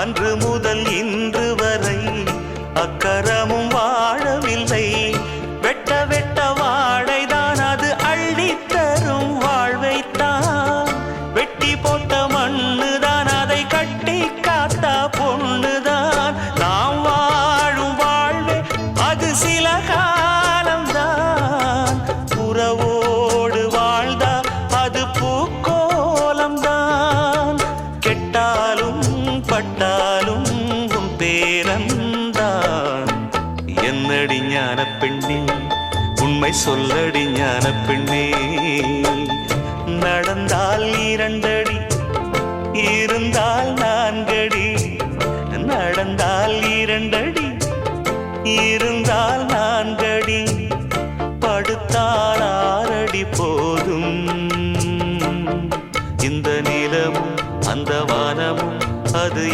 அன்று முதல் இன்று வரை அக்கரமும் வாழவில்லை. வெட்ட வெட்ட வாழைதான் அது அள்ளித்தரும் வாழ்வைத்தான். வெட்டி போட்ட மண்ணுதான் அதை கட்டி காத்தா பொண்ணுதான். நாம் வாழும் வாழ்வே அது சில காலம்தான். உறவோடு வாழ்ந்தா அது பூக்கோலம்தான். கெட்டாலும் பட்டாலும் உன் பேரன்தான். என்னடி ஞான பெண்ணே, உண்மை சொல்லடி ஞான பெண்ணே. நடந்தால் 2 அடி, இருந்தால் 4 அடி. நடந்தால் 2 அடி, இருந்தால் 4 அடி. படுத்தால் 6 அடி போதும். இந்த நிலமும் அந்த வானமும் அது